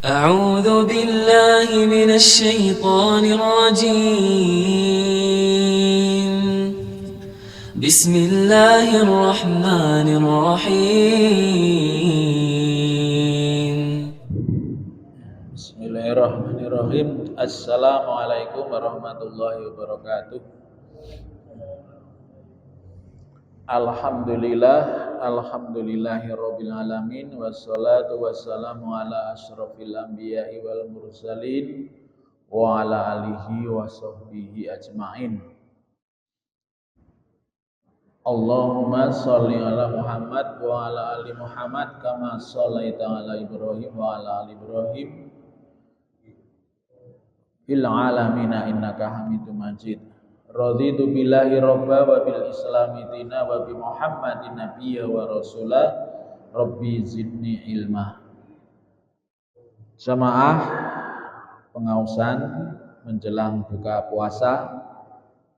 أعوذ بالله من الشيطان الرجيم بسم الله الرحمن الرحيم Bismillahirrahmanirrahim. Assalamualaikum warahmatullahi wabarakatuh. Alhamdulillahirabbil alamin wassalatu wassalamu ala asyrofil anbiya'i wal mursalin wa ala alihi wa sahbihi ajmain. Allahumma sholli ala Muhammad wa ala ali Muhammad kama shallaita ala Ibrahim wa ala ali Ibrahim fil alamina innaka Hamidum Majid. Raditu billahi robba wa bil islami dina wa bi Muhammadin nabiyya wa rasulah rabbi zidni ilmah. Jamaah pengausan menjelang buka puasa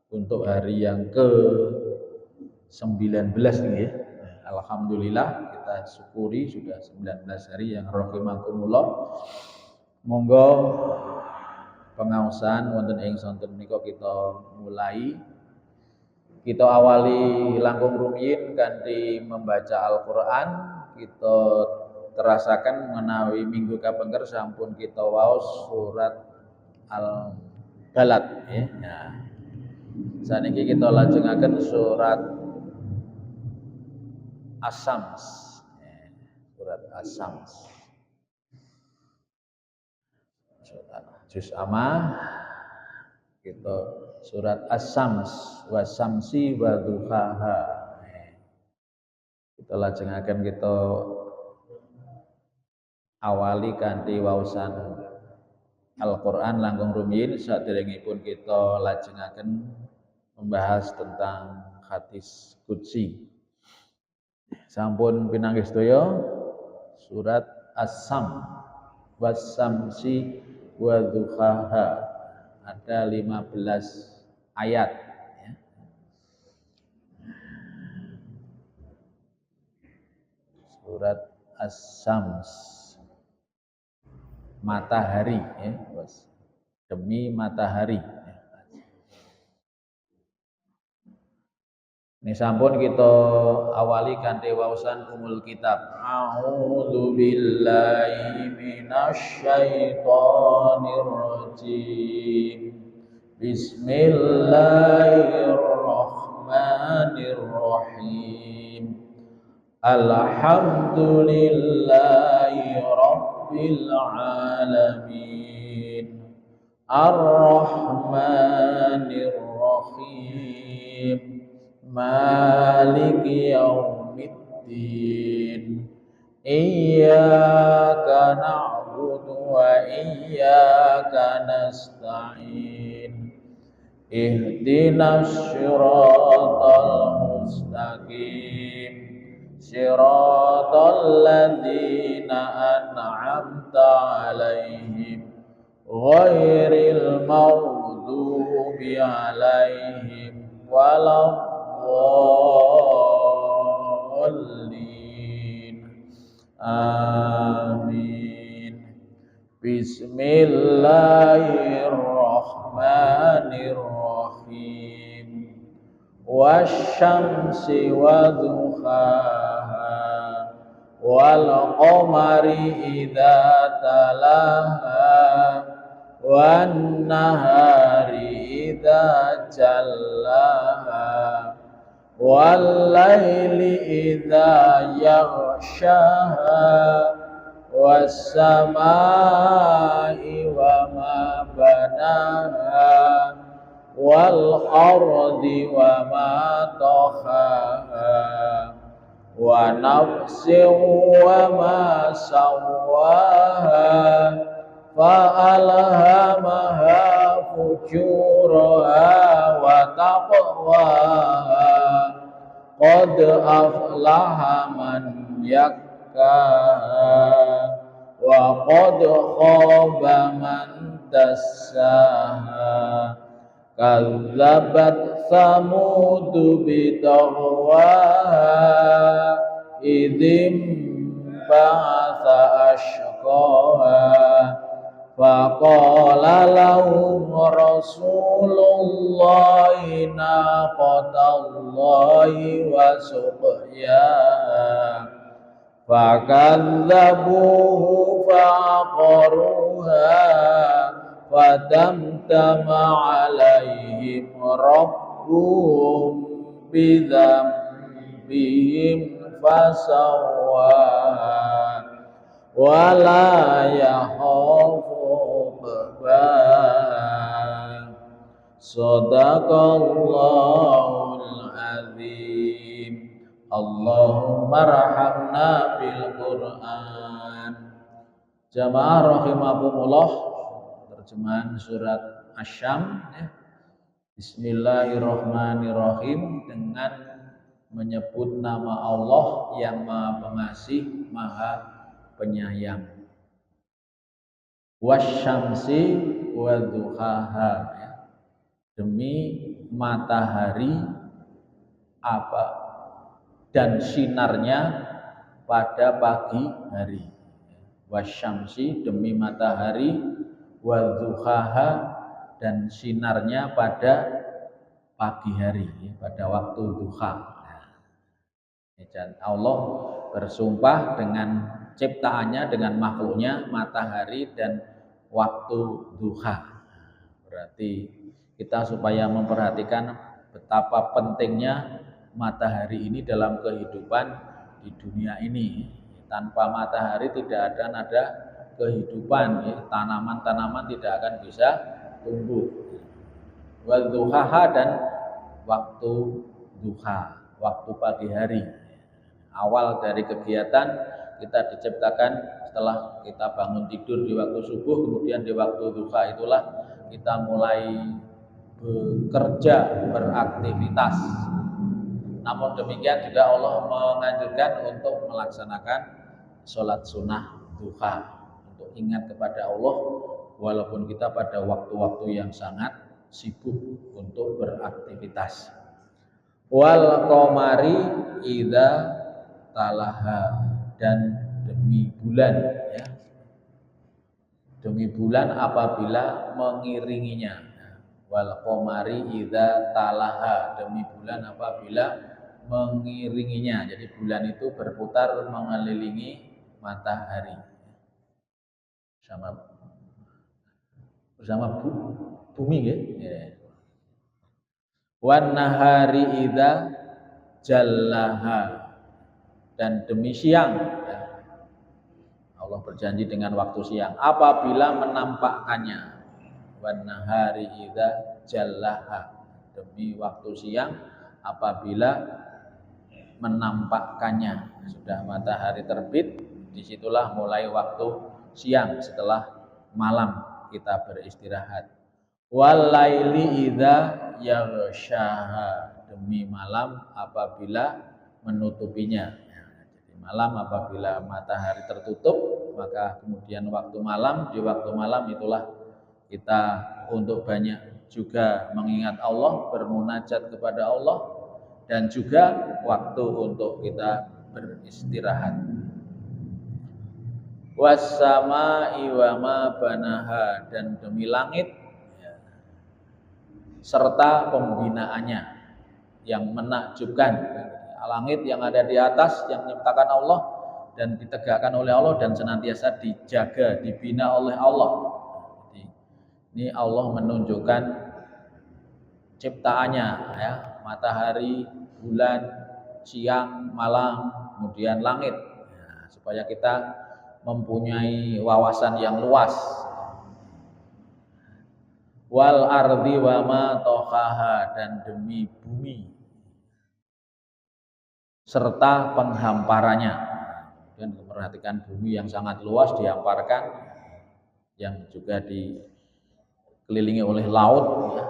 untuk hari yang ke-19 ini ya. Alhamdulillah kita syukuri sudah 19 hari yang rahimakumullah. Monggo pengausan wonten ing sonten menika kita mulai, kita awali langkung rumiyin kanthi membaca Al-Qur'an. Kita terasakan menawi minggu kapengker sampun kita waos surat Al-Balad ya. Nah, saniki kita lajengaken surat As-Sams. Surat As-Sams. Juz amma kita surat As-Sams wa samsi wa duhaha. Kita lajengaken kita awali kanthi waosan Al-Qur'an langkung rumiyin saderengipun kita lajengaken membahas tentang hadis qudsi. Sampun pinanggih sedaya surat As-Sam was-samsi wa duhaha, ada 15 ayat ya. Surat As-Sams, matahari ya, demi matahari ya. Ini sampun kita awali kanthi waosan umul kitab. A'udzu billahi minasy syaithanir rajim. Bismillahirrahmanirrahim. Alhamdulillahi rabbil alamin. Ar-Rahmanir Rahim. Maliki yaumiddin. Iyyaka na'budu wa iyyaka nasta'in. Ihdinas siratal mustaqim. Siratal ladzina an'amta 'alaihim ghairil maghdubi 'alaihim waladdallin. Amin. Bismillahirrahmanirrahim. Wasyamsi wadduhaha wal qamari idza talaha wan nahari idza jallaha wal laili idza yaghshaha was samai wa ma banaha wal ardi wa ma tahaha wa nafsin wa ma sawaha fa'alhamaha fujuraha wa taqwaha qad aflaha man yakkaha wa qad khaba man dassaha. Kazzabat Samud bitaghwaha idzim ba'atha ashqaha faqala lahum Rasulullahi naqatallahi wa suqyaha fakadzabuhu faqaruha fatamtama alaihim rabbuhum bidzambihim fasawwaha wala yakhafu uqbaha. Shadaqallahul azim. Allahumma rahamna bil Qur'an. Jamaah rahimakumullah, terjemahan surat Asy-Syam ya. Bismillahirrahmanirrahim, dengan menyebut nama Allah yang Maha Pengasih, Maha Penyayang. Wasyamsi wadzuhaha ya. Demi matahari apa dan sinarnya pada pagi hari. Wasyamsi demi matahari, wadzuhaha dan sinarnya pada pagi hari, pada waktu duha. Dan Allah bersumpah dengan ciptaannya, dengan makhluknya, matahari dan waktu duha. Berarti kita supaya memperhatikan betapa pentingnya matahari ini dalam kehidupan di dunia ini. Tanpa matahari tidak akan ada kehidupan, tanaman-tanaman tidak akan bisa tumbuh. Wadzuhaha dan waktu duha, waktu pagi hari. Awal dari kegiatan kita diciptakan setelah kita bangun tidur di waktu subuh, kemudian di waktu duha itulah kita mulai bekerja, beraktivitas. Namun demikian juga Allah menganjurkan untuk melaksanakan sholat sunnah duha, untuk ingat kepada Allah walaupun kita pada waktu-waktu yang sangat sibuk untuk beraktivitas. Wal qamari idza talaha, dan demi bulan ya. Demi bulan apabila mengiringinya. Wal qamari idza talaha, demi bulan apabila mengiringinya. Jadi bulan itu berputar mengelilingi matahari. Bersama bumi ya. Wan nahari idza jallaha, dan demi siang ya. Allah berjanji dengan waktu siang apabila menampakkannya. Wan nahari idza jallaha, demi waktu siang apabila menampakkannya. Sudah matahari terbit, disitulah mulai waktu siang setelah malam kita beristirahat. Wal laili idza yaghshaha, demi malam apabila menutupinya. Jadi malam apabila matahari tertutup, maka kemudian waktu malam, di waktu malam itulah kita untuk banyak juga mengingat Allah, bermunajat kepada Allah, dan juga waktu untuk kita beristirahat. Was-sama'i wa ma banaha, dan demi langit serta pembinaannya yang menakjubkan. Langit yang ada di atas yang diciptakan Allah dan ditegakkan oleh Allah dan senantiasa dijaga, dibina oleh Allah. Ini Allah menunjukkan ciptaannya ya, matahari, bulan, siang, malam, kemudian langit ya, supaya kita mempunyai wawasan yang luas. Wal ardi wa ma tohaha, dan demi bumi serta penghamparannya. Dan memperhatikan bumi yang sangat luas dihamparkan, yang juga dikelilingi oleh laut ya.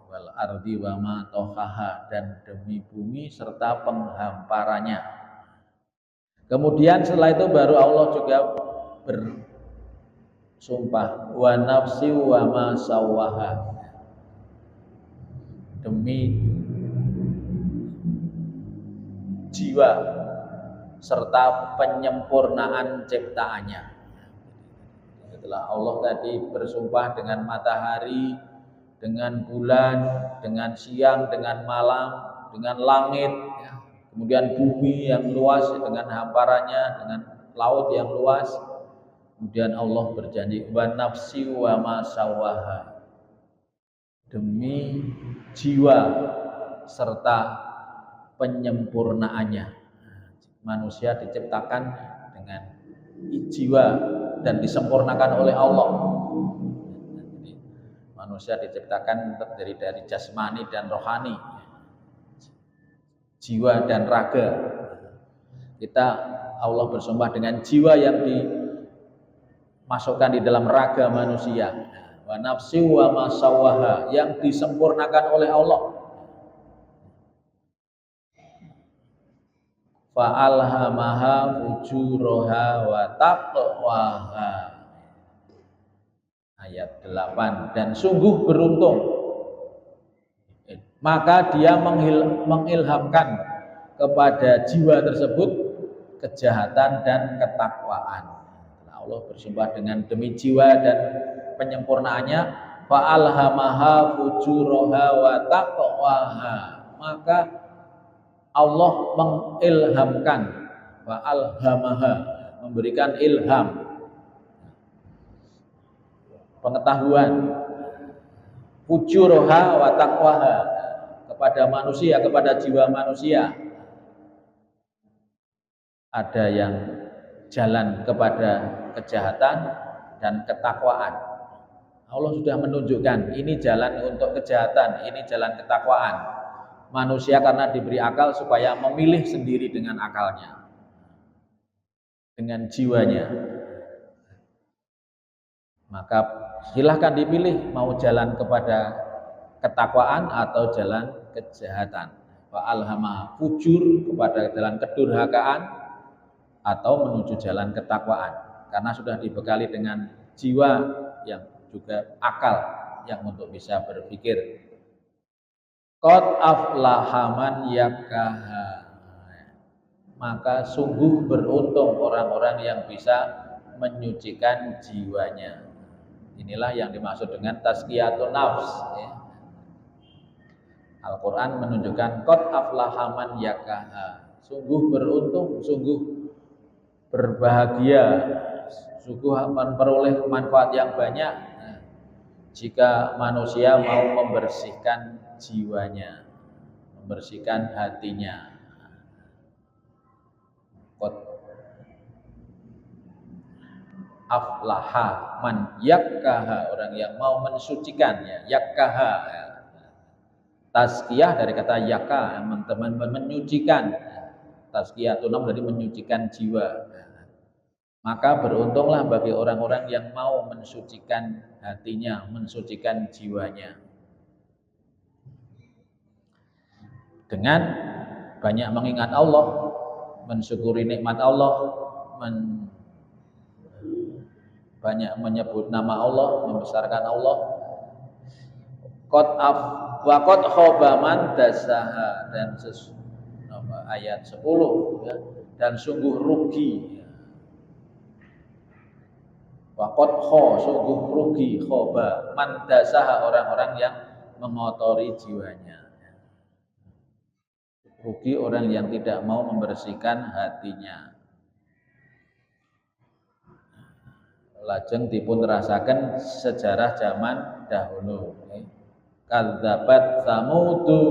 Wal ardi wa ma tohaha, dan demi bumi serta penghamparannya. Kemudian setelah itu baru Allah juga bersumpah wa nafsi wa ma sawwaha, demi jiwa serta penyempurnaan ciptaannya. Setelah Allah tadi bersumpah dengan matahari, dengan bulan, dengan siang, dengan malam, dengan langit, ya. Kemudian bumi yang luas dengan hamparannya, dengan laut yang luas. Kemudian Allah berjanji, wa nafsi wa ma sawaha, demi jiwa serta penyempurnaannya. Manusia diciptakan dengan jiwa dan disempurnakan oleh Allah. Jadi, manusia diciptakan terdiri dari jasmani dan rohani, jiwa dan raga. Allah bersumpah dengan jiwa yang dimasukkan di dalam raga manusia, wa nafsi wa ma sawaha, yang disempurnakan oleh Allah. Fa alhamaha fujuraha wa taqwaha. Ayat 8, dan sungguh beruntung maka dia mengilhamkan kepada jiwa tersebut kejahatan dan ketakwaan. Allah bersumpah dengan demi jiwa dan penyempurnaannya, fa alhamaha fujuraha wa taqwaha, maka Allah mengilhamkan, wa alhamaha, memberikan ilham, pengetahuan, fujuraha wa taqwaha, kepada manusia, kepada jiwa manusia. Ada yang jalan kepada kejahatan dan ketakwaan. Allah sudah menunjukkan ini jalan untuk kejahatan, ini jalan ketakwaan. Manusia karena diberi akal supaya memilih sendiri dengan akalnya, dengan jiwanya. Maka silahkan dipilih mau jalan kepada ketakwaan atau jalan kejahatan. Wa alhamaha, fujur kepada jalan kedurhakaan atau menuju jalan ketakwaan, karena sudah dibekali dengan jiwa yang juga akal yang untuk bisa berpikir. Qad aflaha man yakaha, maka sungguh beruntung orang-orang yang bisa menyucikan jiwanya. Inilah yang dimaksud dengan tazkiyatun nafs, ya. Al-Quran menunjukkan qad aflaha man yakaha, sungguh beruntung, sungguh berbahagia, sungguh memperoleh manfaat yang banyak jika manusia mau membersihkan jiwanya, membersihkan hatinya. Qad aflaha man yakkaha, orang yang mau mensucikannya. Yakkaha, tazkiyah dari kata yakka, teman-teman, menyucikan. Tazkiyah itu berarti menyucikan jiwa. Maka beruntunglah bagi orang-orang yang mau mensucikan hatinya, mensucikan jiwanya, dengan banyak mengingat Allah, mensyukuri nikmat Allah, banyak menyebut nama Allah, membesarkan Allah. Wa qad khaba man dasaha, dan ayat 10, ya, dan sungguh rugi. Wa qad sungguh rugi, khoba man dasaha, orang-orang yang mengotori jiwanya. Rugi orang yang tidak mau membersihkan hatinya. Lajeng dipun rasakan sejarah zaman dahulu. Kadzabat Samudu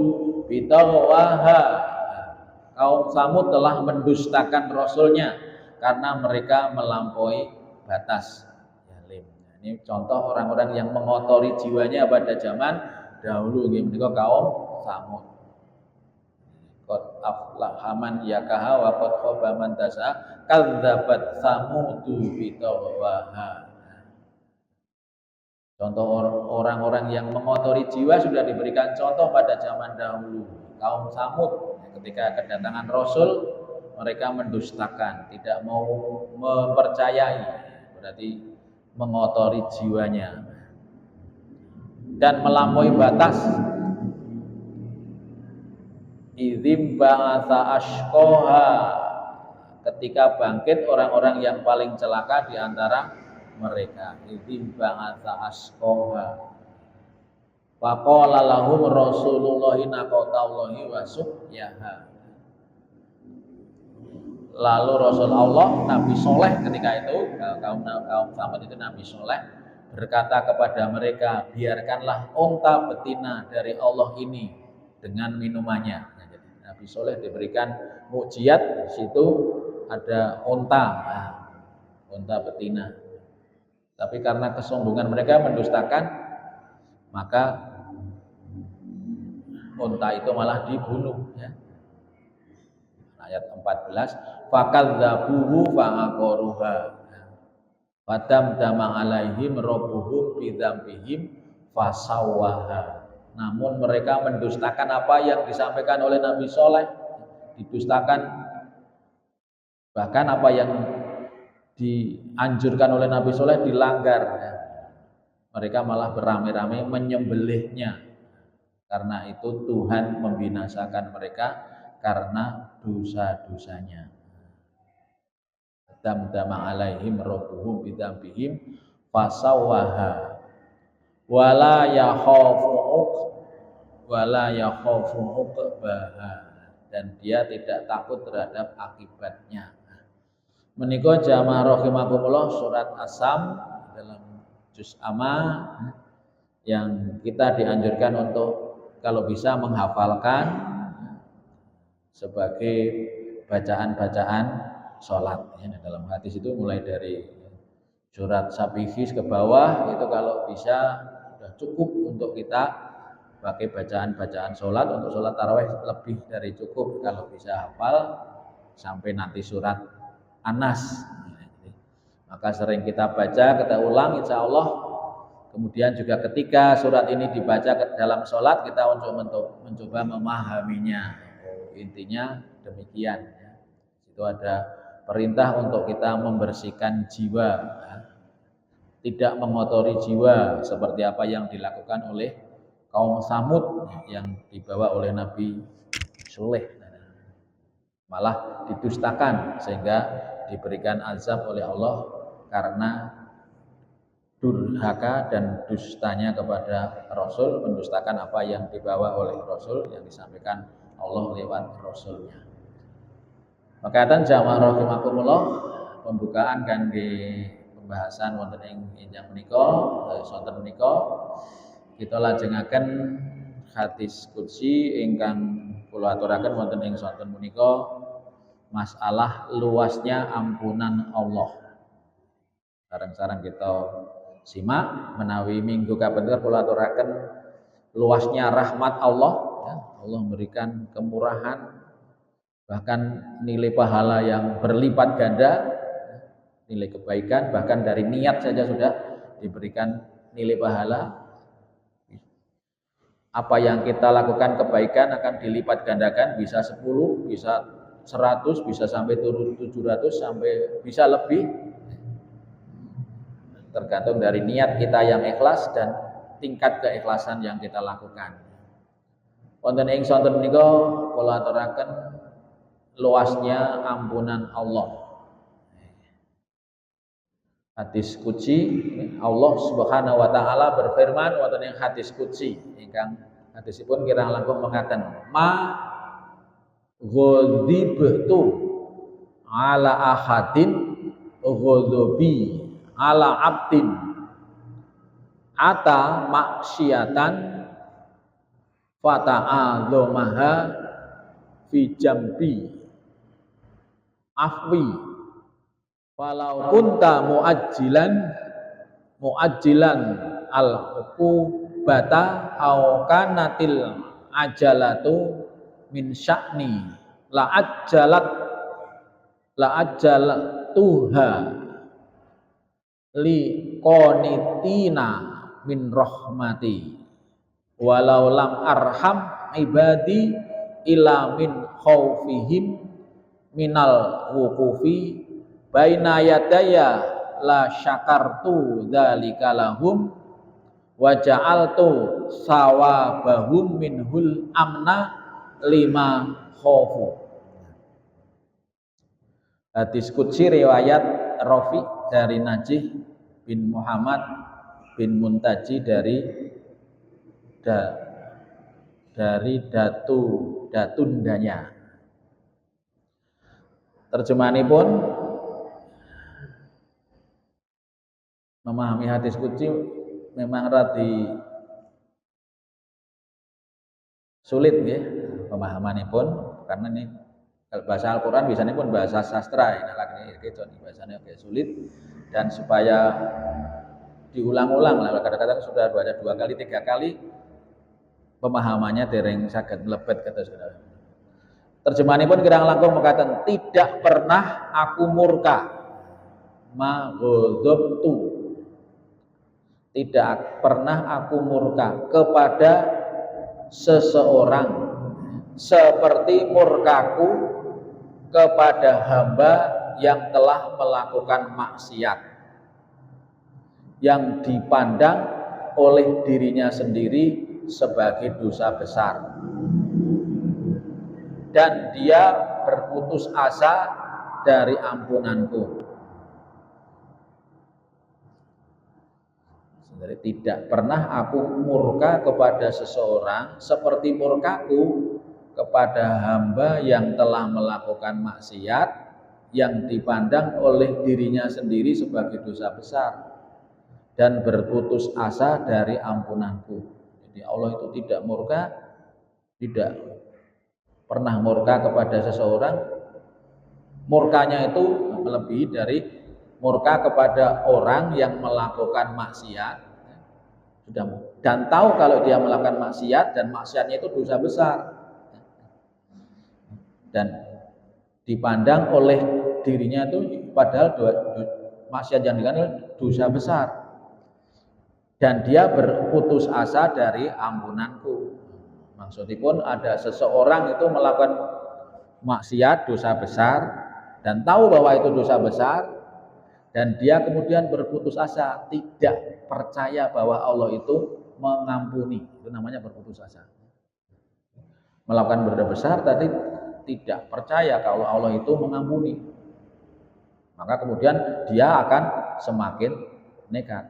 bitagwaha, kaum Samud telah mendustakan rasulnya karena mereka melampaui batas. Ini contoh orang-orang yang mengotori jiwanya pada zaman dahulu, menika kaum Samud. Qad aflaha man yakaha wa qad khaba man dasaha kadzabat Samudu bitagwaha. Contoh orang-orang yang mengotori jiwa sudah diberikan contoh pada zaman dahulu. Kaum Samud, ketika kedatangan Rasul, mereka mendustakan, tidak mau mempercayai, berarti mengotori jiwanya dan melampaui batas. Idzim ba'atsa ashqaha, ketika bangkit orang-orang yang paling celaka di antara mereka. Idzin ba'atsa asqaha. Faqala lahum Rasulullah naqatallahi wa suqyaha. Lalu Rasul Allah Nabi Soleh ketika itu kaum Samud itu Nabi Soleh berkata kepada mereka, biarkanlah unta betina dari Allah ini dengan minumannya. Nah, jadi Nabi Soleh diberikan mukjizat, di situ ada unta, unta betina. Tapi karena kesombongan mereka mendustakan, maka unta itu malah dibunuh. Ya. Ayat 14, fakadzabuhu fa'aqaruha fadamdama alaihim rabbuhum bidzambihim fasawwaha. Namun mereka mendustakan apa yang disampaikan oleh Nabi Soleh, didustakan bahkan apa yang dianjurkan oleh Nabi Soleh dilanggar. Mereka malah beramai-ramai menyembelihnya. Karena itu Tuhan membinasakan mereka karena dosa-dosanya. Damdama alaihim rabbuhum bidzambihim fasawwaha wala yakhafu uqbaha, dan dia tidak takut terhadap akibatnya. Menika jamaah rahimakumullah surat As-Sam dalam juz amma yang kita dianjurkan untuk kalau bisa menghafalkan sebagai bacaan-bacaan sholat. Ya, dalam hadis itu mulai dari surat Sabihis ke bawah itu kalau bisa sudah cukup untuk kita pakai bacaan-bacaan sholat. Untuk sholat tarawih lebih dari cukup kalau bisa hafal sampai nanti surat Anas. Maka sering kita baca, kita ulang insya Allah. Kemudian juga ketika surat ini dibaca dalam sholat, kita untuk mencoba memahaminya. Intinya demikian. Itu ada perintah untuk kita membersihkan jiwa, tidak mengotori jiwa seperti apa yang dilakukan oleh kaum Samud yang dibawa oleh Nabi Soleh, malah didustakan sehingga diberikan azab oleh Allah karena durhaka dan dustanya kepada Rasul, mendustakan apa yang dibawa oleh Rasul yang disampaikan Allah lewat Rasulnya. Makatan jamaah rahimakumullah, pembukaan kangge pembahasan wonten ing injang menika sonten menika kita lajengaken hadis qudsi ingkang kula aturaken wonten ing sonten menika masalah luasnya ampunan Allah. Sareng-sareng kita simak menawi minggu kapendher kula aturaken luasnya rahmat Allah, ya, Allah memberikan kemurahan bahkan nilai pahala yang berlipat ganda, nilai kebaikan bahkan dari niat saja sudah diberikan nilai pahala. Apa yang kita lakukan kebaikan akan dilipat gandakan, bisa 10, bisa 100, bisa sampai turun 700 sampai bisa lebih, tergantung dari niat kita yang ikhlas dan tingkat keikhlasan yang kita lakukan. Wonten ing sonten menika kula aturaken luasnya ampunan Allah. Hadis qudsi, Allah Subhanahu wa taala berfirman wonten ing hadis qudsi ingkang hadisipun kirang langkung mengatakan, ma ghadibtu ala ahadin ghadabi ala abdin ata maksiatan fata'adzomaha fi jambi afwi walau kunta muajjilan al uqubata au kanatil ajalatu min sya'ni la ajjalatuha li qanitina min rahmati walau lam arham ibadi ila min khaufihim minal wuqufi baina yadaya la syakartu dzalika lahum wa ja'altu sawabahum minhul amna lima khaufu. Hadis qudsi riwayat Rafi dari Najih bin Muhammad bin Muntaji dari Datundanya. Terjemahanipun memahami hadis qudsi memang radi sulit ya pemahamanipun, karena ini bahasa Al-Qur'an biasanya pun bahasa sastra ya, lagi bahasanya agak sulit, dan supaya diulang-ulang lah, kadang-kadang sudah baca 2 kali 3 kali pemahamannya dereng saged mlebet kata saudara. Terjemahanipun kirang langkung mengatakan, tidak pernah aku murka, ma ghadabtu, tidak pernah aku murka kepada seseorang seperti murkaku kepada hamba yang telah melakukan maksiat yang dipandang oleh dirinya sendiri sebagai dosa besar, dan dia berputus asa dari ampunanku. Jadi tidak pernah aku murka kepada seseorang seperti murkaku kepada hamba yang telah melakukan maksiat yang dipandang oleh dirinya sendiri sebagai dosa besar dan berputus asa dari ampunanku. Jadi Allah itu tidak murka, tidak pernah murka kepada seseorang. Murkanya itu melebihi dari murka kepada orang yang melakukan maksiat, sudah, dan tahu kalau dia melakukan maksiat dan maksiatnya itu dosa besar dan dipandang oleh dirinya itu padahal maksiat yang dikatakan dosa besar, dan dia berputus asa dari ampunanku. Maksudipun ada seseorang itu melakukan maksiat dosa besar dan tahu bahwa itu dosa besar, dan dia kemudian berputus asa, tidak percaya bahwa Allah itu mengampuni. Itu namanya berputus asa. Melakukan dosa besar tadi tidak percaya kalau Allah itu mengampuni. Maka kemudian dia akan semakin nekat.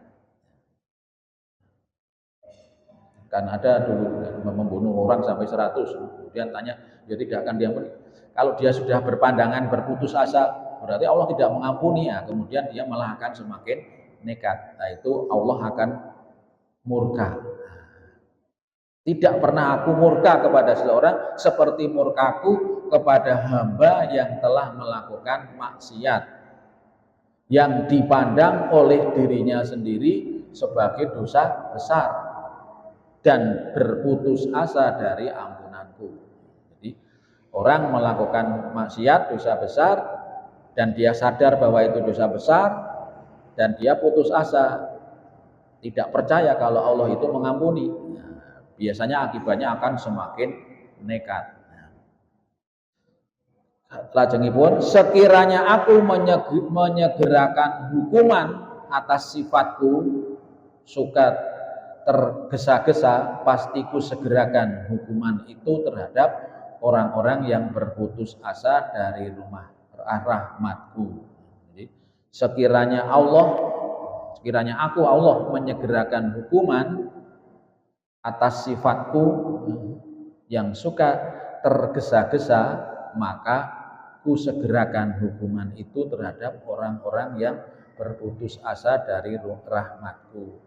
Kan ada dulu membunuh orang sampai 100, kemudian tanya, dia tidak akan diampuni. Kalau dia sudah berpandangan berputus asa, berarti Allah tidak mengampuni, ya. Kemudian dia malah akan semakin nekat. Nah, itu Allah akan murka. Tidak pernah aku murka kepada seseorang seperti murkaku kepada hamba yang telah melakukan maksiat yang dipandang oleh dirinya sendiri sebagai dosa besar dan berputus asa dari ampunanku. Jadi orang melakukan maksiat dosa besar dan dia sadar bahwa itu dosa besar dan dia putus asa, tidak percaya kalau Allah itu mengampuni. Nah, biasanya akibatnya akan semakin nekat. Lajengipun, sekiranya aku menyegerakan hukuman atas sifatku suka tergesa-gesa, pastiku segerakan hukuman itu terhadap orang-orang yang berputus asa dari rumah rahmatku. Jadi sekiranya aku Allah menyegerakan hukuman atas sifatku yang suka tergesa-gesa, maka ku segerakan hukuman itu terhadap orang-orang yang berputus asa dari rahmatku.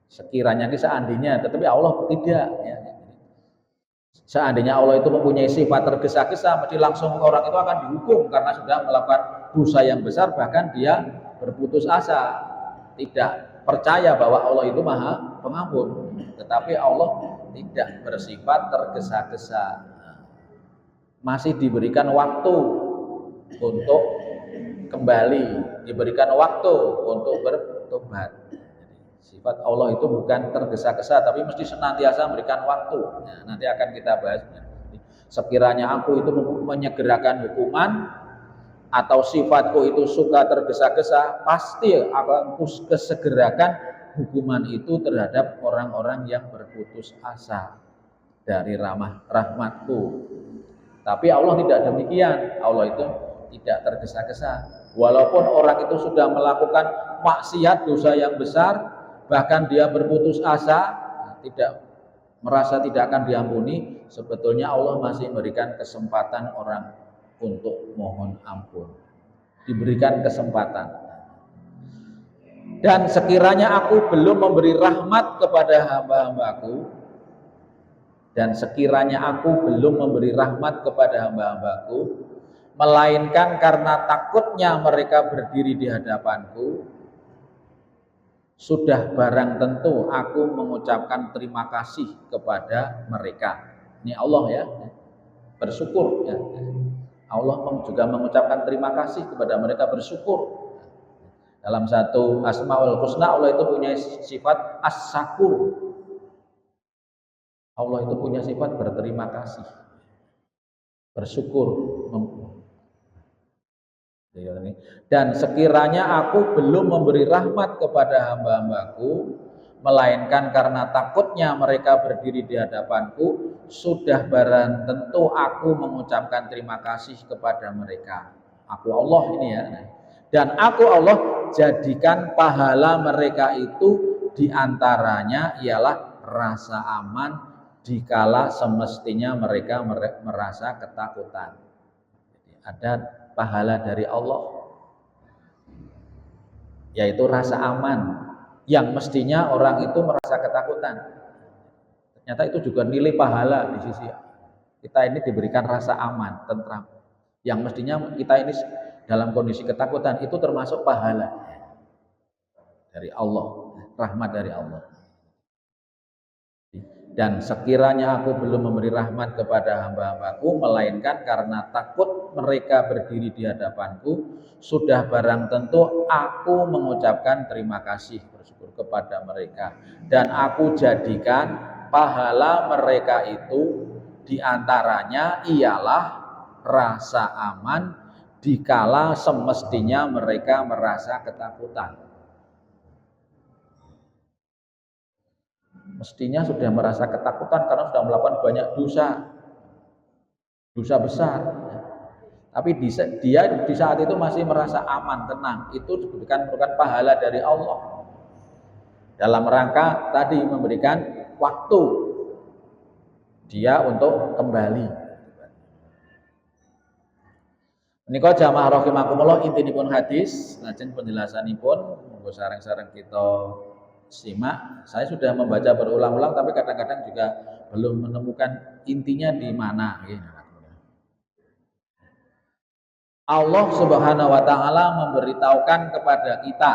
Sekiranya ini seandainya, tetapi Allah tidak, ya. Seandainya Allah itu mempunyai sifat tergesa-gesa, mesti langsung orang itu akan dihukum karena sudah melakukan dosa yang besar, bahkan dia berputus asa, tidak percaya bahwa Allah itu Maha Pengampun. Tetapi Allah tidak bersifat tergesa-gesa, masih diberikan waktu untuk kembali, diberikan waktu untuk bertobat. Sifat Allah itu bukan tergesa-gesa, tapi mesti senantiasa memberikan waktu. Nah, nanti akan kita bahas. Sekiranya aku itu menyegerakan hukuman atau sifatku itu suka tergesa-gesa, pasti akan aku kesegerakan hukuman itu terhadap orang-orang yang berputus asa dari rahmatku. Tapi Allah tidak demikian. Allah itu tidak tergesa-gesa. Walaupun orang itu sudah melakukan maksiat, dosa yang besar, bahkan dia berputus asa, tidak merasa tidak akan diampuni, sebetulnya Allah masih memberikan kesempatan orang untuk mohon ampun. Diberikan kesempatan. Dan sekiranya aku belum memberi rahmat kepada hamba-hambaku, dan sekiranya aku belum memberi rahmat kepada hamba-hambaku, melainkan karena takutnya mereka berdiri di hadapanku, sudah barang tentu aku mengucapkan terima kasih kepada mereka. Ini Allah ya, bersyukur ya. Allah juga mengucapkan terima kasih kepada mereka, bersyukur. Dalam satu Asmaul Husna Allah itu punya sifat as-sakur. Allah itu punya sifat berterima kasih, bersyukur. Dan sekiranya aku belum memberi rahmat kepada hamba-hambaku, melainkan karena takutnya mereka berdiri di hadapanku, sudah barang tentu aku mengucapkan terima kasih kepada mereka. Aku Allah ini ya. Dan aku Allah jadikan pahala mereka itu diantaranya ialah rasa aman dikala semestinya mereka merasa ketakutan. Jadi ada pahala dari Allah, yaitu rasa aman yang mestinya orang itu merasa ketakutan. Ternyata itu juga nilai pahala di sisi kita, ini diberikan rasa aman, tentram. Yang mestinya kita ini dalam kondisi ketakutan, itu termasuk pahala dari Allah, rahmat dari Allah. Dan sekiranya aku belum memberi rahmat kepada hamba-hambaku, melainkan karena takut mereka berdiri di hadapanku, sudah barang tentu aku mengucapkan terima kasih, bersyukur kepada mereka. Dan aku jadikan pahala mereka itu diantaranya ialah rasa aman dikala semestinya mereka merasa ketakutan. Mestinya sudah merasa ketakutan karena sudah melakukan banyak dosa besar. Tapi dia di saat itu masih merasa aman, tenang. Itu diberikan merupakan pahala dari Allah. Dalam rangka tadi memberikan waktu dia untuk kembali. Menika jamaah rahimakumullah, intinipun hadis, lajeng penjelasanipun monggo sareng-sareng kita simak. Saya sudah membaca berulang-ulang, tapi kadang-kadang juga belum menemukan intinya di mana. Allah Subhanahu wa taala memberitahukan kepada kita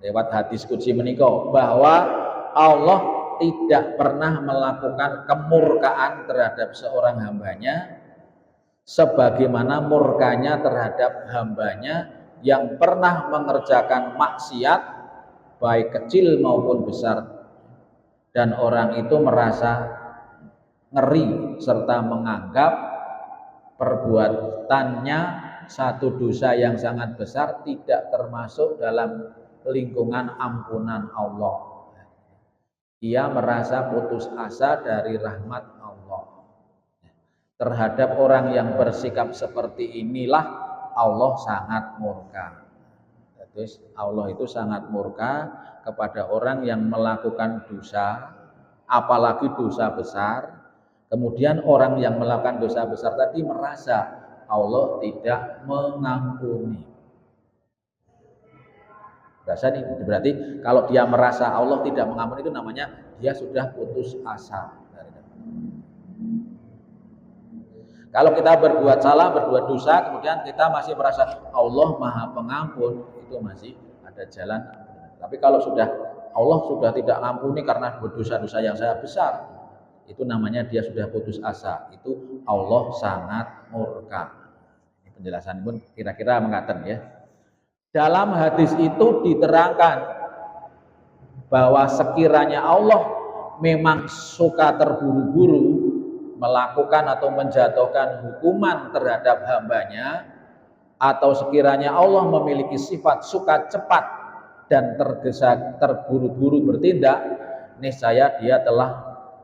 lewat hadis qudsi menika bahwa Allah tidak pernah melakukan kemurkaan terhadap seorang hambanya sebagaimana murkanya terhadap hambanya yang pernah mengerjakan maksiat baik kecil maupun besar, dan orang itu merasa ngeri serta menganggap perbuatannya satu dosa yang sangat besar tidak termasuk dalam lingkungan ampunan Allah. Ia merasa putus asa dari rahmat Allah. Terhadap orang yang bersikap seperti inilah Allah sangat murka. Terus Allah itu sangat murka kepada orang yang melakukan dosa, apalagi dosa besar. Kemudian orang yang melakukan dosa besar tadi merasa Allah tidak mengampuni. Berarti kalau dia merasa Allah tidak mengampuni, itu namanya dia sudah putus asa. Kalau kita berbuat salah, berbuat dosa, kemudian kita masih merasa Allah Maha Pengampun, itu masih ada jalan. Tapi kalau Allah sudah tidak mengampuni karena berdosa-dosa yang sangat besar, itu namanya dia sudah putus asa. Itu Allah sangat murka. Ini penjelasan pun kira-kira mengatakan ya. Dalam hadis itu diterangkan bahwa sekiranya Allah memang suka terburu-buru melakukan atau menjatuhkan hukuman terhadap hambanya, atau sekiranya Allah memiliki sifat suka cepat dan terburu-buru bertindak, niscaya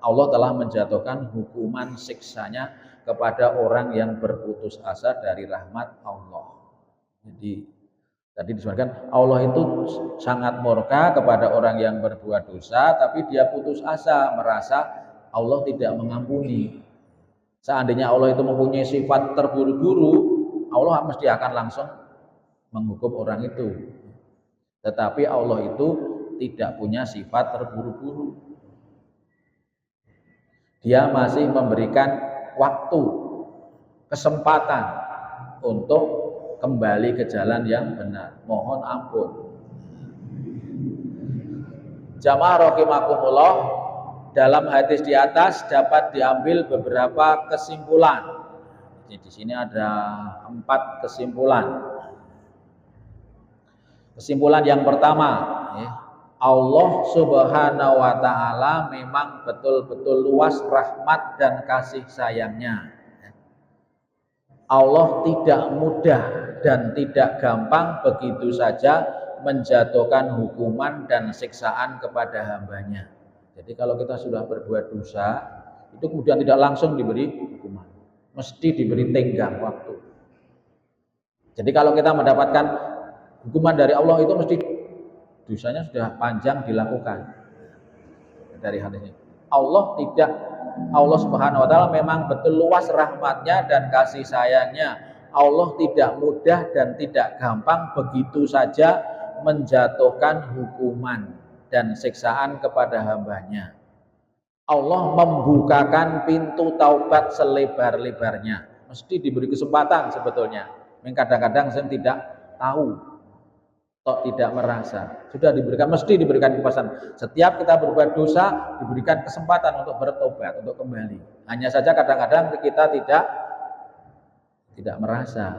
Allah telah menjatuhkan hukuman siksanya kepada orang yang berputus asa dari rahmat Allah. Jadi tadi disebutkan Allah itu sangat murka kepada orang yang berbuat dosa, tapi dia putus asa, merasa Allah tidak mengampuni. Seandainya Allah itu mempunyai sifat terburu-buru, Allah mesti akan langsung menghukum orang itu. Tetapi Allah itu tidak punya sifat terburu-buru. Dia masih memberikan waktu, kesempatan untuk kembali ke jalan yang benar. Mohon ampun. Jamaah rahimakumullah, dalam hadis di atas dapat diambil beberapa kesimpulan. Jadi di sini ada 4 kesimpulan. Kesimpulan yang pertama, Allah Subhanahu wa taala memang betul-betul luas rahmat dan kasih sayangnya. Allah tidak mudah dan tidak gampang begitu saja menjatuhkan hukuman dan siksaan kepada hambanya. Jadi kalau kita sudah berbuat dosa, itu kemudian tidak langsung diberi hukuman, mesti diberi tenggang waktu. Jadi kalau kita mendapatkan hukuman dari Allah itu mesti dosanya sudah panjang dilakukan. Dari hal ini Allah tidak, Allah Subhanahu wa taala memang betul luas rahmatnya dan kasih sayangnya. Allah tidak mudah dan tidak gampang begitu saja menjatuhkan hukuman dan siksaan kepada hambanya. Allah membukakan pintu taubat selebar-lebarnya. Mesti diberi kesempatan sebetulnya. Kadang-kadang saya tidak tahu atau tidak merasa, sudah diberikan, mesti diberikan kesempatan. Setiap kita berbuat dosa diberikan kesempatan untuk bertobat, untuk kembali. Hanya saja kadang-kadang kita tidak merasa.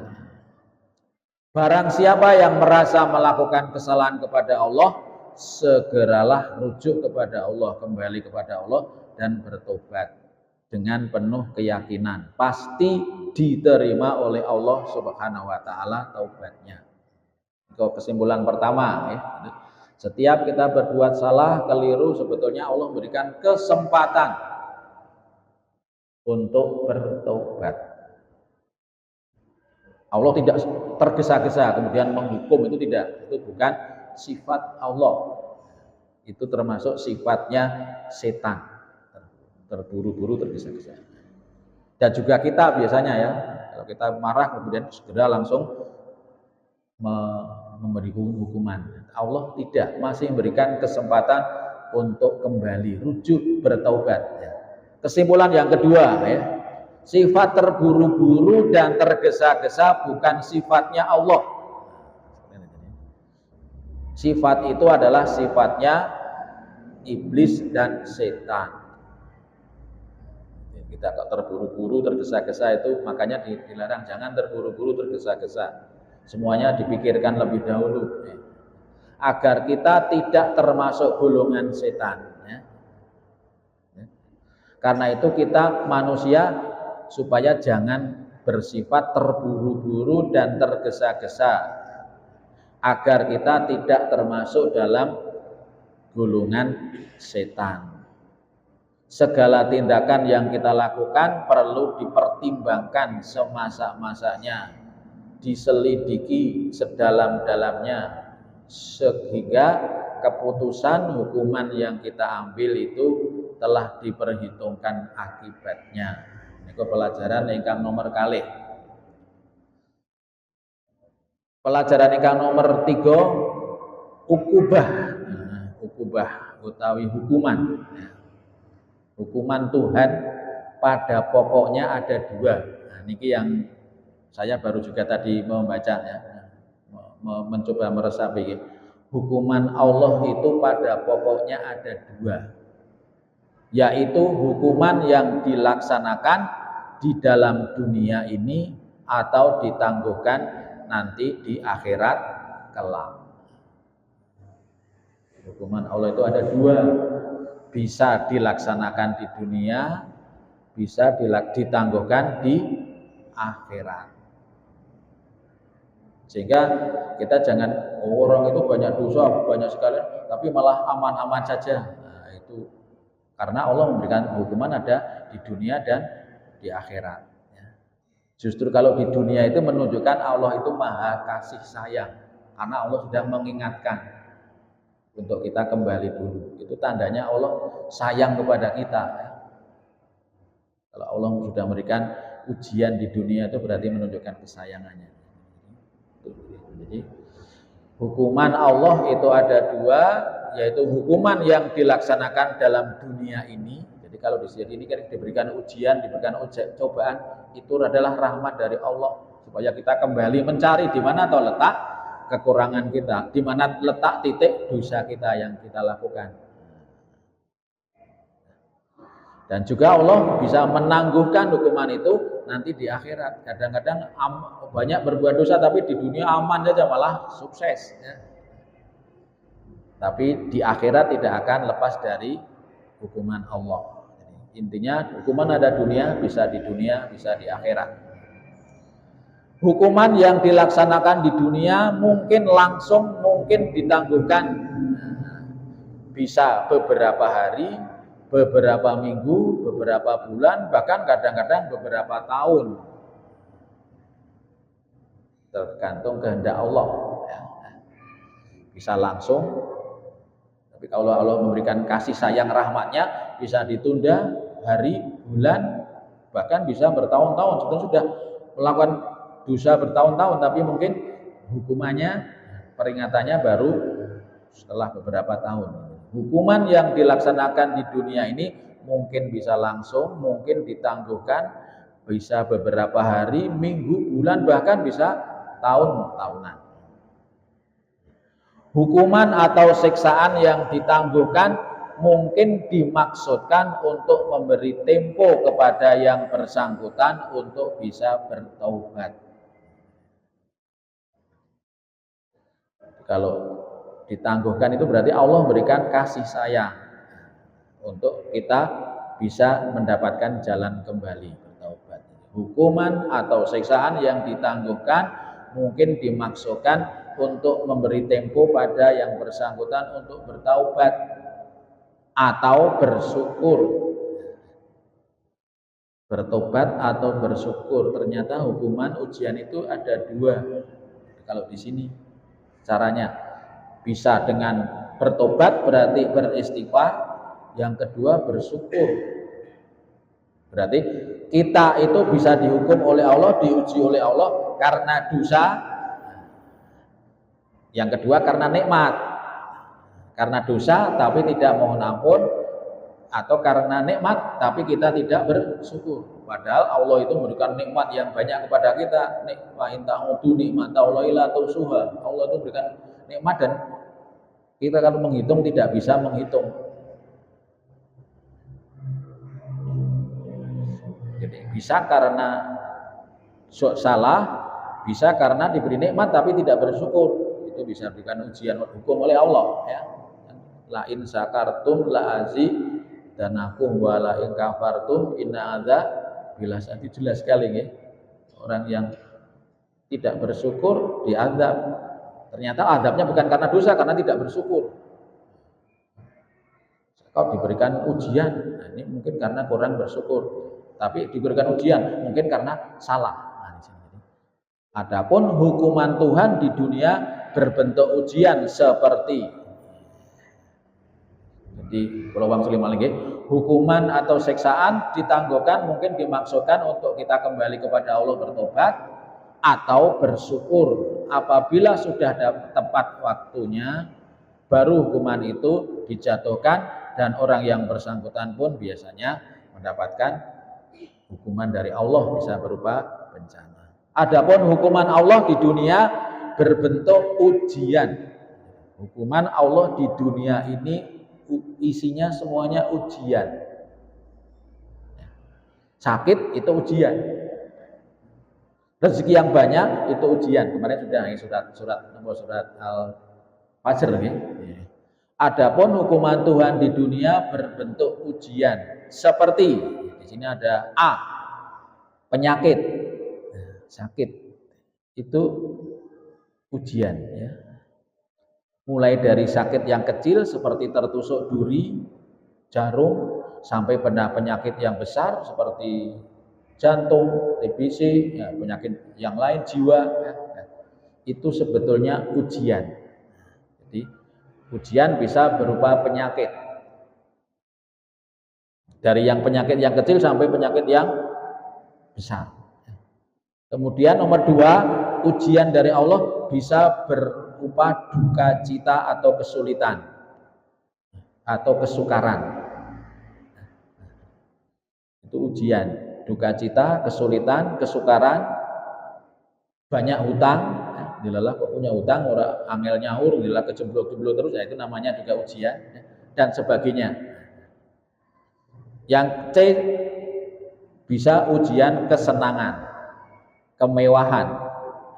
Barang siapa yang merasa melakukan kesalahan kepada Allah, segeralah rujuk kepada Allah, kembali kepada Allah dan bertobat dengan penuh keyakinan pasti diterima oleh Allah Subhanahu wa taala taubatnya. Itu kesimpulan pertama, Setiap kita berbuat salah, keliru, sebetulnya Allah memberikan kesempatan untuk bertobat. Allah tidak tergesa-gesa kemudian menghukum, itu tidak. Itu bukan sifat Allah. Itu termasuk sifatnya setan. Terburu-buru, tergesa-gesa. Dan juga kita biasanya kalau kita marah kemudian segera langsung memberi hukuman. Allah tidak, masih memberikan kesempatan untuk kembali, rujuk, bertaubat. Kesimpulan yang kedua, sifat terburu-buru dan tergesa-gesa bukan sifatnya Allah. Sifat itu adalah sifatnya iblis dan setan. Kita kok terburu-buru, tergesa-gesa itu makanya dilarang, jangan terburu-buru, tergesa-gesa. Semuanya dipikirkan lebih dahulu agar kita tidak termasuk golongan setan. Karena itu kita manusia supaya jangan bersifat terburu-buru dan tergesa-gesa, agar kita tidak termasuk dalam golongan setan. Segala tindakan yang kita lakukan perlu dipertimbangkan semasak-masaknya, diselidiki sedalam-dalamnya, sehingga keputusan hukuman yang kita ambil itu telah diperhitungkan akibatnya. Ini pelajaran ingkang nomor kalih. Pelajaran ingkang nomor 3, ukubah. Ukubah utawi hukuman. Hukuman Tuhan pada pokoknya ada 2. Niki yang saya baru juga tadi membaca mencoba meresapi. Hukuman Allah itu pada pokoknya ada 2, yaitu hukuman yang dilaksanakan di dalam dunia ini atau ditangguhkan nanti di akhirat kelak. Hukuman Allah itu ada 2, bisa dilaksanakan di dunia, bisa ditangguhkan di akhirat. Sehingga kita jangan orang itu banyak dosa, banyak sekali, tapi malah aman-aman saja. Itu karena Allah memberikan hukuman ada di dunia dan di akhirat. Justru kalau di dunia itu menunjukkan Allah itu maha kasih sayang, karena Allah sudah mengingatkan untuk kita kembali dulu. Itu tandanya Allah sayang kepada kita. Kalau Allah sudah memberikan ujian di dunia itu berarti menunjukkan kesayangannya. Jadi hukuman Allah itu ada dua, yaitu hukuman yang dilaksanakan dalam dunia ini. Jadi kalau di sini kan diberikan ujian, diberikan cobaan, itu adalah rahmat dari Allah supaya kita kembali mencari di mana atau letak kekurangan kita, di mana letak titik dosa kita yang kita lakukan. Dan juga Allah bisa menangguhkan hukuman itu nanti di akhirat. Kadang-kadang banyak berbuat dosa tapi di dunia aman saja, malah sukses ya. Tapi di akhirat tidak akan lepas dari hukuman Allah. Intinya hukuman ada dunia, bisa di dunia, bisa di akhirat. Hukuman yang dilaksanakan di dunia mungkin langsung, mungkin ditangguhkan. Bisa beberapa hari, beberapa minggu, beberapa bulan, bahkan kadang-kadang beberapa tahun. Tergantung kehendak Allah. Bisa langsung, tapi kalau Allah memberikan kasih sayang rahmatnya, bisa ditunda hari, bulan, bahkan bisa bertahun-tahun. Sebetulnya sudah melakukan dosa bertahun-tahun, tapi mungkin hukumannya, peringatannya baru setelah beberapa tahun. Hukuman yang dilaksanakan di dunia ini mungkin bisa langsung, mungkin ditangguhkan, bisa beberapa hari, minggu, bulan, bahkan bisa tahun-tahunan. Hukuman atau siksaan yang ditangguhkan mungkin dimaksudkan untuk memberi tempo kepada yang bersangkutan untuk bisa bertaubat. Kalau ditangguhkan itu berarti Allah memberikan kasih sayang untuk kita bisa mendapatkan jalan kembali bertaubat. Hukuman atau siksaan yang ditangguhkan mungkin dimaksudkan untuk memberi tempo pada yang bersangkutan untuk bertaubat atau bersyukur. Bertobat atau bersyukur. Ternyata hukuman ujian itu ada dua. Kalau di sini caranya bisa dengan bertobat berarti beristighfar, yang kedua bersyukur. Berarti kita itu bisa dihukum oleh Allah, diuji oleh Allah karena dosa. Yang kedua karena nikmat. Karena dosa tapi tidak mohon ampun, atau karena nikmat tapi kita tidak bersyukur. Padahal Allah itu memberikan nikmat yang banyak kepada kita. Wa in ta'udu nikmatallahi la tuhsuha. Allah itu memberikan nikmat dan kita kalau menghitung tidak bisa menghitung. Jadi bisa karena salah, bisa karena diberi nikmat tapi tidak bersyukur. Itu bisa diberikan ujian hukum oleh Allah ya. La in syakartum la azidanakum wa la in kafartum inna adzabil lazim. Jelas sekali ya. Orang yang tidak bersyukur diazab. Ternyata azabnya bukan karena dosa, karena tidak bersyukur. Kau diberikan ujian, nah ini mungkin karena kurang bersyukur. Tapi diberikan ujian mungkin karena salah. Adapun hukuman Tuhan di dunia berbentuk ujian seperti, jadi kalau Bang Suliman lagi, hukuman atau siksaan ditangguhkan mungkin dimaksudkan untuk kita kembali kepada Allah bertobat atau bersyukur. Apabila sudah tepat waktunya, baru hukuman itu dijatuhkan dan orang yang bersangkutan pun biasanya mendapatkan hukuman dari Allah, bisa berupa bencana. Adapun hukuman Allah di dunia berbentuk ujian. Hukuman Allah di dunia ini isinya semuanya ujian. Sakit itu ujian. Rezeki yang banyak itu ujian. Kemarin sudah surat Al-Fajr ya. Adapun hukuman Tuhan di dunia berbentuk ujian. Seperti di sini ada A, penyakit, sakit itu ujian ya. Mulai dari sakit yang kecil seperti tertusuk duri, jarum, sampai pada penyakit yang besar seperti jantung, TBC, ya, penyakit yang lain jiwa, ya, itu sebetulnya ujian. Jadi ujian bisa berupa penyakit, dari yang penyakit yang kecil sampai penyakit yang besar. Kemudian nomor dua, ujian dari Allah bisa berupa duka cita atau kesulitan atau kesukaran. Itu ujian, duka cita, kesulitan, kesukaran, banyak hutang, dilalah kok punya hutang, orang angel nyaur, dilalah kejeblok-jeblok terus, ya itu namanya juga ujian, dan sebagainya. Yang C, bisa ujian kesenangan, kemewahan,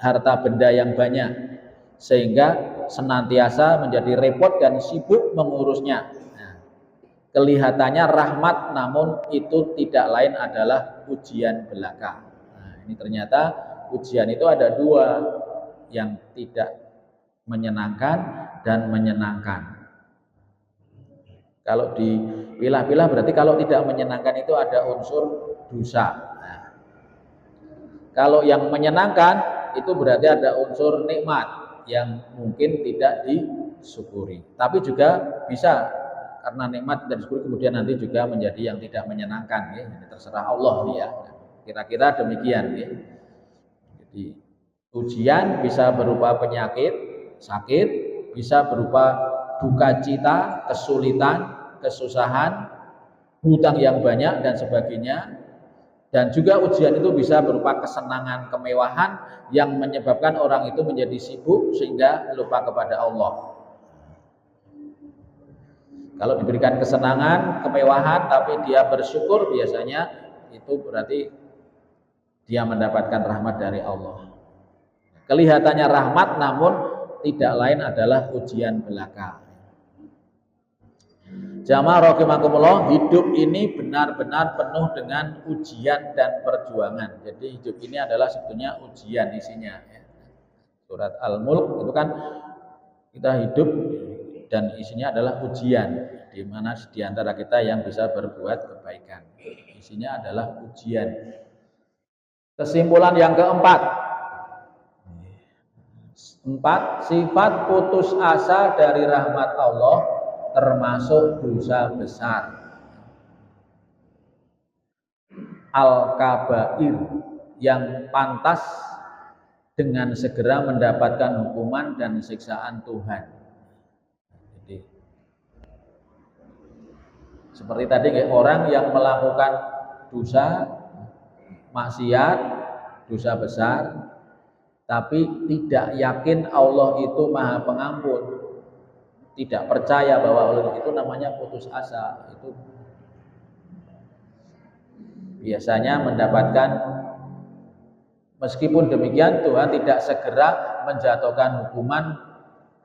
harta benda yang banyak, sehingga senantiasa menjadi repot dan sibuk mengurusnya. Nah, kelihatannya rahmat, namun itu tidak lain adalah ujian belaka. Nah, ini ternyata ujian itu ada dua, yang tidak menyenangkan dan menyenangkan. Kalau dipilah-pilah berarti kalau tidak menyenangkan itu ada unsur dosa. Nah, kalau yang menyenangkan itu berarti ada unsur nikmat yang mungkin tidak disyukuri. Tapi juga bisa karena nikmat tidak disyukuri kemudian nanti juga menjadi yang tidak menyenangkan, ya. Ini terserah Allah nih ya. Kira-kira demikian, ya. Jadi ujian bisa berupa penyakit, sakit, bisa berupa duka cita, kesulitan, kesusahan, hutang yang banyak dan sebagainya. Dan juga ujian itu bisa berupa kesenangan, kemewahan yang menyebabkan orang itu menjadi sibuk sehingga lupa kepada Allah. Kalau diberikan kesenangan, kemewahan tapi dia bersyukur, biasanya itu berarti dia mendapatkan rahmat dari Allah. Kelihatannya rahmat namun tidak lain adalah ujian belaka. Jamaah rahimakumullah, hidup ini benar-benar penuh dengan ujian dan perjuangan. Jadi hidup ini adalah sebetulnya ujian isinya. Surat Al-Mulk itu kan kita hidup dan isinya adalah ujian, di mana di antara kita yang bisa berbuat kebaikan. Isinya adalah ujian. Kesimpulan yang keempat, sifat putus asa dari rahmat Allah termasuk dosa besar. Al-kabair, yang pantas dengan segera mendapatkan hukuman dan siksaan Tuhan. Jadi, seperti tadi, orang yang melakukan dosa, maksiat, dosa besar, tapi tidak yakin Allah itu Maha Pengampun, tidak percaya bahwa Allah itu, namanya putus asa. Itu biasanya mendapatkan, meskipun demikian Tuhan tidak segera menjatuhkan hukuman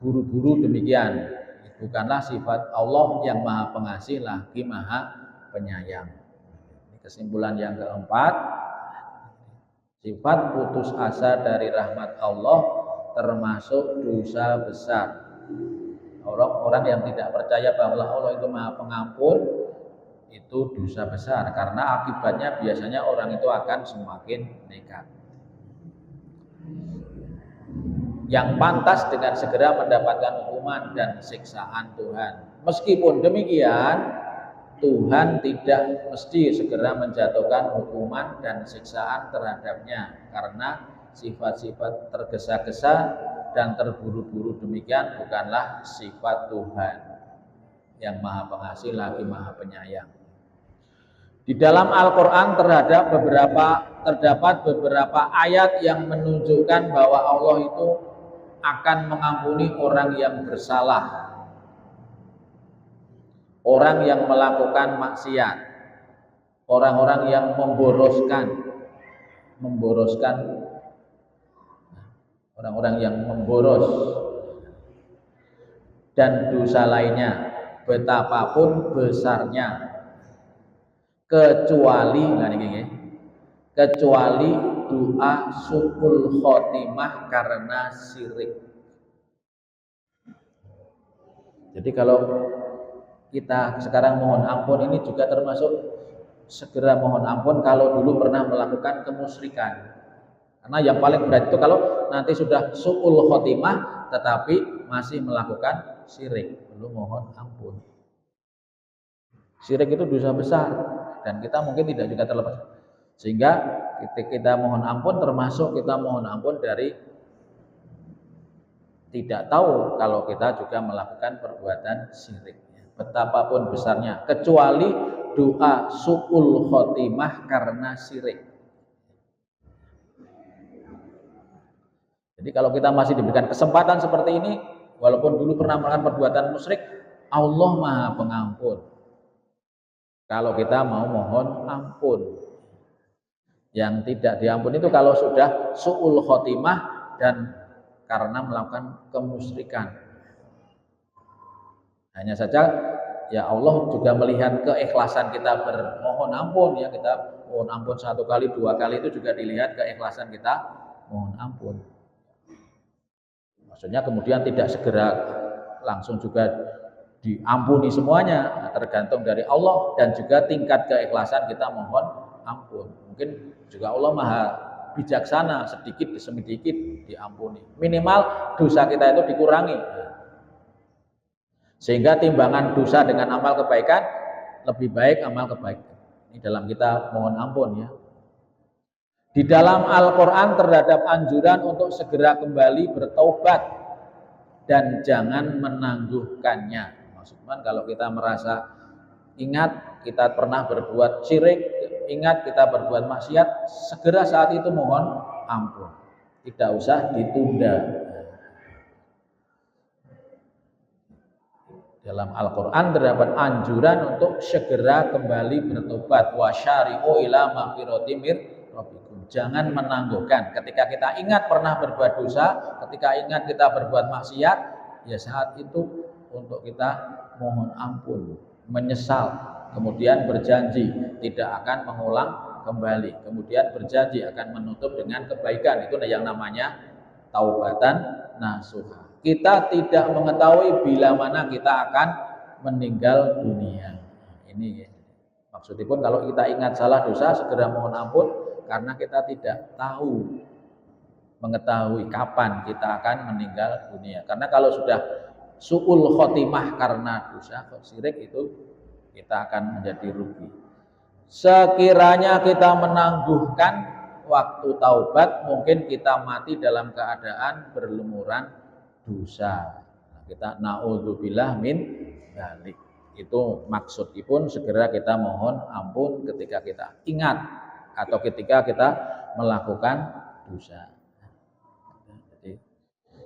buru-buru demikian. Bukanlah sifat Allah yang Maha Pengasih lagi Maha Penyayang. Ini kesimpulan yang keempat, sifat putus asa dari rahmat Allah termasuk dosa besar. Orang-orang yang tidak percaya bahwa Allah itu Maha Pengampun, itu dosa besar, karena akibatnya biasanya orang itu akan semakin nekat. Yang pantas dengan segera mendapatkan hukuman dan siksaan Tuhan. Meskipun demikian, Tuhan tidak mesti segera menjatuhkan hukuman dan siksaan terhadapnya, karena sifat-sifat tergesa-gesa dan terburu-buru demikian bukanlah sifat Tuhan yang Maha Pengasih lagi Maha Penyayang. Di dalam Al-Quran terdapat beberapa ayat yang menunjukkan bahwa Allah itu akan mengampuni orang yang bersalah, orang yang melakukan maksiat, orang-orang yang memboroskan, orang-orang yang memboros dan dosa lainnya, betapapun besarnya, kecuali doa su'ul khotimah karena syirik. Jadi kalau kita sekarang mohon ampun, ini juga termasuk segera mohon ampun kalau dulu pernah melakukan kemusyrikan. Karena yang paling berat itu kalau nanti sudah su'ul khotimah tetapi masih melakukan syirik, belum mohon ampun. Syirik itu dosa besar dan kita mungkin tidak juga terlepas. Sehingga kita mohon ampun termasuk kita mohon ampun dari tidak tahu kalau kita juga melakukan perbuatan syirik. Betapapun besarnya, kecuali doa su'ul khotimah karena syirik. Jadi kalau kita masih diberikan kesempatan seperti ini, walaupun dulu pernah melakukan perbuatan musyrik, Allah Maha Pengampun. Kalau kita mau mohon ampun. Yang tidak diampuni itu kalau sudah su'ul khotimah dan karena melakukan kemusyrikan. Hanya saja ya Allah juga melihat keikhlasan kita bermohon ampun, ya kita mohon ampun 1 kali 2 kali itu juga dilihat keikhlasan kita mohon ampun. Maksudnya kemudian tidak segera langsung juga diampuni semuanya, tergantung dari Allah dan juga tingkat keikhlasan kita mohon ampun. Mungkin juga Allah Maha bijaksana, sedikit demi sedikit diampuni. Minimal dosa kita itu dikurangi. Sehingga timbangan dosa dengan amal kebaikan lebih baik amal kebaikan. Ini dalam kita mohon ampun ya. Di dalam Al-Quran terhadap anjuran untuk segera kembali bertaubat dan jangan menangguhkannya. Maksudnya kalau kita merasa ingat kita pernah berbuat syirik, ingat kita berbuat maksiat, segera saat itu mohon ampun. Tidak usah ditunda. Dalam Al-Quran terdapat anjuran untuk segera kembali bertobat. Wasyari'u ila maghfirati mir rabbikum. Jangan menangguhkan. Ketika kita ingat pernah berbuat dosa, ketika ingat kita berbuat maksiat, ya saat itu untuk kita mohon ampun, menyesal, kemudian berjanji tidak akan mengulang kembali, kemudian berjanji akan menutup dengan kebaikan. Itu yang namanya taubatan nasuha. Kita tidak mengetahui bila mana kita akan meninggal dunia. Ini maksudnya pun kalau kita ingat salah dosa segera mohon ampun karena kita tidak tahu mengetahui kapan kita akan meninggal dunia. Karena kalau sudah su'ul khotimah karena dosa syirik itu kita akan menjadi rugi. Sekiranya kita menangguhkan waktu taubat, mungkin kita mati dalam keadaan berlumuran dosa. Kita naudzubillah min dzalik. Itu maksudipun segera kita mohon ampun ketika kita ingat atau ketika kita melakukan dosa. Jadi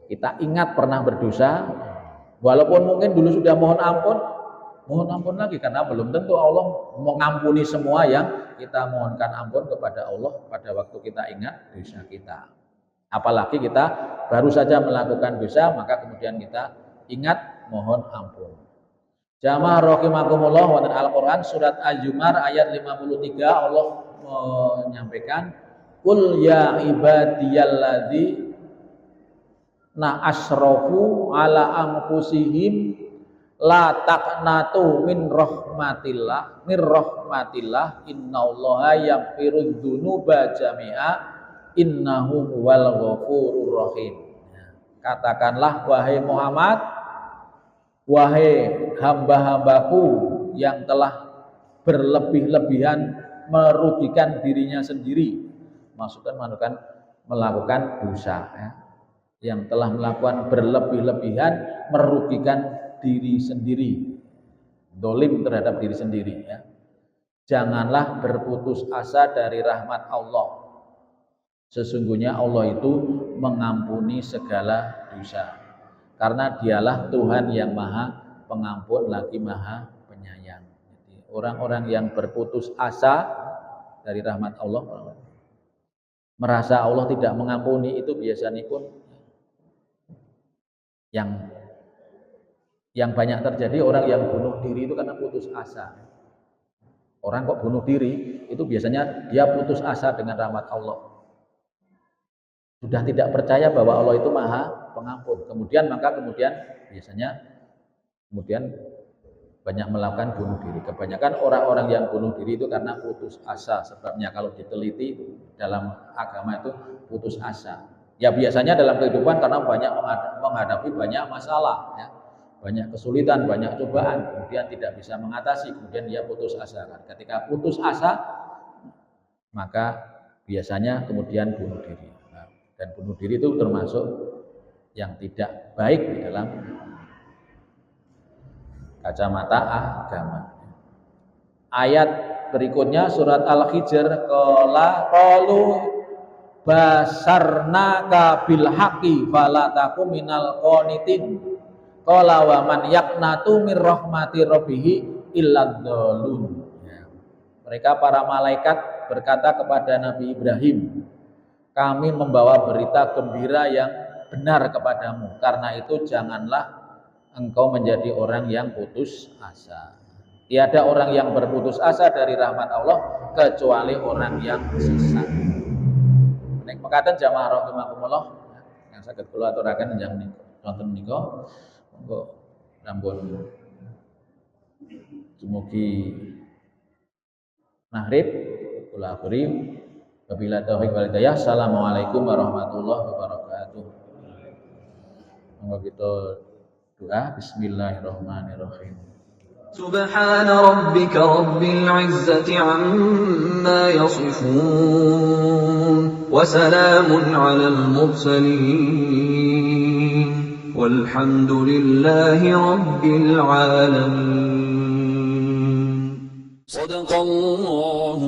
kita ingat pernah berdosa, walaupun mungkin dulu sudah mohon ampun lagi karena belum tentu Allah mengampuni semua yang kita mohonkan ampun kepada Allah pada waktu kita ingat dosa kita. Apalagi kita baru saja melakukan dosa, maka kemudian kita ingat mohon ampun. Jamaah rahimakumullah, wonten Al-Qur'an surat Al-Zumar ayat 53 Allah menyampaikan qul ya ibadiyalladzi asrafu ala anfusihim la taqnatu min rahmatillah innallaha yaghfirudz dzunuba jami'a innahu huwal ghafurur rahim. Katakanlah wahai Muhammad, wahai hamba-hambaku yang telah berlebih-lebihan merugikan dirinya sendiri, maksudnya melakukan dosa ya. Yang telah melakukan berlebih-lebihan merugikan diri sendiri, dolim terhadap diri sendiri ya. Janganlah berputus asa dari rahmat Allah. Sesungguhnya Allah itu mengampuni segala dosa. Karena dialah Tuhan yang maha pengampun lagi maha penyayang. Jadi, orang-orang yang berputus asa dari rahmat Allah, merasa Allah tidak mengampuni, itu biasanya pun yang banyak terjadi orang yang bunuh diri itu karena putus asa. Orang kok bunuh diri itu biasanya dia putus asa dengan rahmat Allah. Sudah tidak percaya bahwa Allah itu maha pengampun. Kemudian biasanya banyak melakukan bunuh diri. Kebanyakan orang-orang yang bunuh diri itu karena putus asa. Sebabnya kalau diteliti dalam agama itu putus asa. Ya biasanya dalam kehidupan karena banyak menghadapi banyak masalah, ya. Banyak kesulitan, banyak cobaan, kemudian tidak bisa mengatasi, kemudian dia putus asa. Ketika putus asa, maka biasanya kemudian bunuh diri. Nah, dan bunuh diri itu termasuk yang tidak baik di dalam kacamata agama. Ayat berikutnya surat Al-Hijr, qalu basarnaka bil haqqi fala takum minal qanitin. Qala wa man yaqnatu mir rahmati rabbih illa dzalun. Mereka para malaikat berkata kepada Nabi Ibrahim, kami membawa berita gembira yang benar kepadamu, karena itu janganlah engkau menjadi orang yang putus asa. Tiada orang yang berputus asa dari rahmat Allah kecuali orang yang sesat. Nek mekaten jamaah rahimakumullah, yang saged kula aturaken njang wonten menika monggo sampun dumugi maghrib kula akhiri. Wabillahi taufiq wal hidayah. Assalamualaikum warahmatullahi wabarakatuh. Monggo kita doa. Bismillahirrahmanirrahim. سبحان ربك رب العزة عما يصفون وسلام على المرسلين والحمد لله رب العالمين. صدق الله